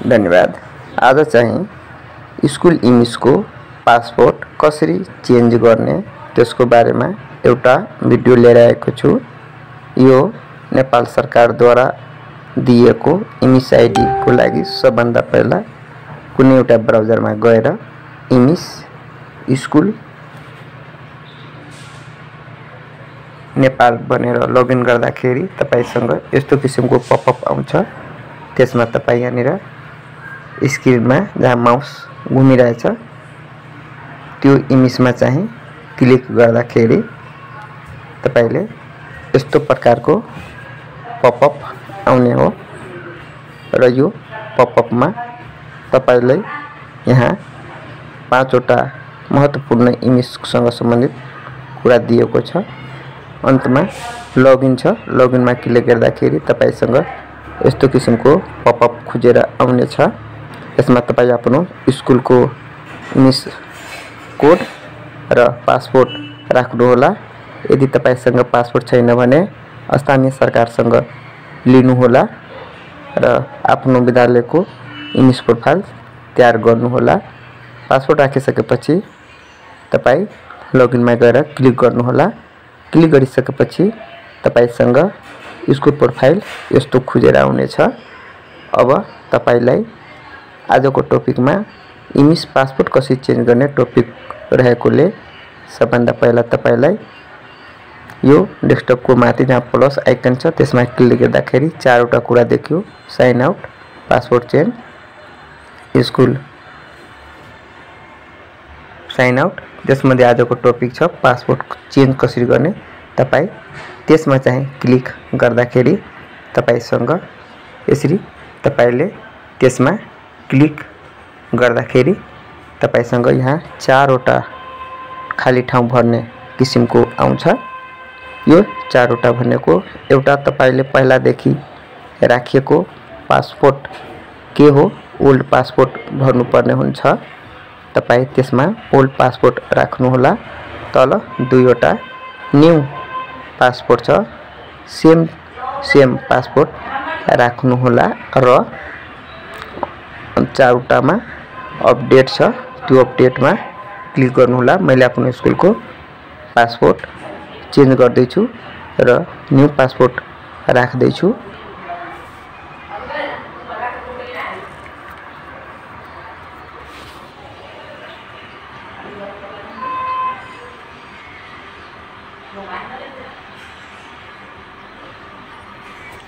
धन्यवाद। आज चाहिँ स्कुल इमेजको पासपोर्ट कसरी चेन्ज गर्ने त्यसको बारेमा एउटा भिडियो लिएर आएको छु। यो नेपाल सरकारद्वारा दिएको इमेज आइडी को लागि सबभन्दा पहिला कुनै एउटा ब्राउजरमा गएर इमेज स्कुल नेपाल भनेर लगइन गर्दाखेरि तपाईसँग यस्तो किसिमको पपअप आउँछ। त्यसमा तपाई यहाँनिर स्क्रिनमा जहाँ माउस घुमिरहेछ त्यो इमेजमा चाहिँ क्लिक गर्दाखेरि तपाईले यस्तो प्रकारको पपअप आउने हो र यो पपअपमा तपाईलाई यहाँ 5 वटा महत्त्वपूर्ण इमेजसँग सम्बन्धित कुरा दिएको छ। अन्तमा लगइन छ। लगइनमा क्लिक गर्दाखेरि तपाईसँग यस्तो किसिमको पपअप खुजेर आउने छ। यसमा तपाई आफ्नो स्कुलको इमेज कोड र पासपोर्ट राख्नु होला। यदि तपाईसँग पासपोर्ट छैन भने स्थानीय सरकारसँग लिनु होला र आफ्नो विद्यालयको इमेज प्रोफाइल तयार गर्नु होला। पासपोर्ट राखिसकेपछि तपाई लगइनमा गएर क्लिक गर्नु होला। क्लिक गरिसकेपछि तपाईसँग स्कुल प्रोफाइल यस्तो खुजेर आउने छ। अब तपाईलाई आजको टपिकमा इमेज पासपोर्ट कसरी चेन्ज गर्ने टपिक रहेकोले सबभन्दा पहिला तपाईलाई यो डेस्कटपको माथि जहाँ प्लस आइकन छ त्यसमा क्लिक गर्दाखेरि 4 वटा कुरा देखियो। Sign out, passport change, school sign out. त्यसमध्ये आजको टपिक छ पासपोर्ट चेन्ज कसरी गर्ने। तपाई त्यसमा चाहिँ क्लिक गर्दाखेरि तपाईसँग यसरी तपाईले त्यसमा क्लिक गर्दाखेरि तपाईसँग यहाँ 4 वटा खाली ठाउँ भर्ने किसिमको आउँछ। यो 4 वटा भनेको एउटा तपाईले पहिलादेखि राखिएको पासपोर्ट के हो, ओल्ड पासपोर्ट भर्नुपर्ने हुन्छ। तपाई त्यसमा ओल्ड पासपोर्ट राख्नु होला। तल 2 वटा न्यू पासपोर्ट छ, सेम पासपोर्ट राख्नु होला र 4 वटामा अपडेट छ, त्यो अपडेटमा क्लिक गर्नु होला। मैले आफ्नो स्कुलको पासपोर्ट चेन्ज गर्दै छु र न्यू पासपोर्ट राख्दै छु।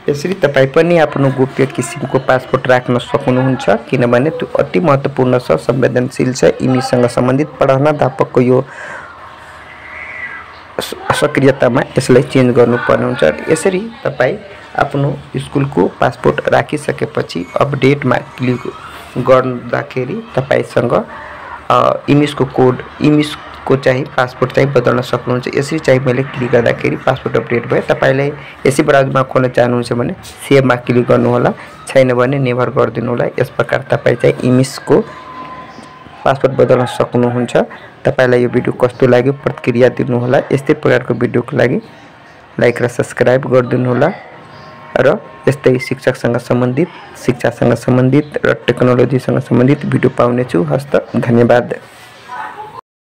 यसरी तपाई पनि आफ्नो गोप्य किसिमको पासपोर्ट राख्न सक्नुहुन्छ, किनभने त्यो अति महत्त्वपूर्ण छ, संवेदनशील छ। इमेजसँग सम्बन्धित प्राध्यापकको यो सक्रियतामा यसलाई चेन्ज गर्नुपर्ने हुन्छ। यसरी तपाई आफ्नो स्कुलको पासपोर्ट राखिसकेपछि अपडेटमा क्लिक गर्दाखेरि तपाईसँग इमेजको कोड, इमेजको चाहिँ पासपोर्ट चाहिँ बदल्न सक्नुहुन्छ। यसरी चाहिँ मैले क्लिक गर्दाखेरि पासपोर्ट अपडेट भयो। तपाईलाई यसै ब्राउजरमा खोल्न चाहनुहुन्छ भने सेभमा क्लिक गर्नु होला, छैन भने नेभर गरिदिनु होला। यस प्रकार तपाई चाहिँ इमेजको पासपोर्ट बदल्न सक्नुहुन्छ। तपाईलाई यो भिडियो कस्तो लाग्यो प्रतिक्रिया दिनु होला। यस्तै प्रकारको भिडियोको लागि लाइक र सब्स्क्राइब गरिदिनु होला र यस्तै शिक्षासँग सम्बन्धित र टेक्नोलोजीसँग सम्बन्धित भिडियो पाउनेछु। हस्त, धन्यवाद।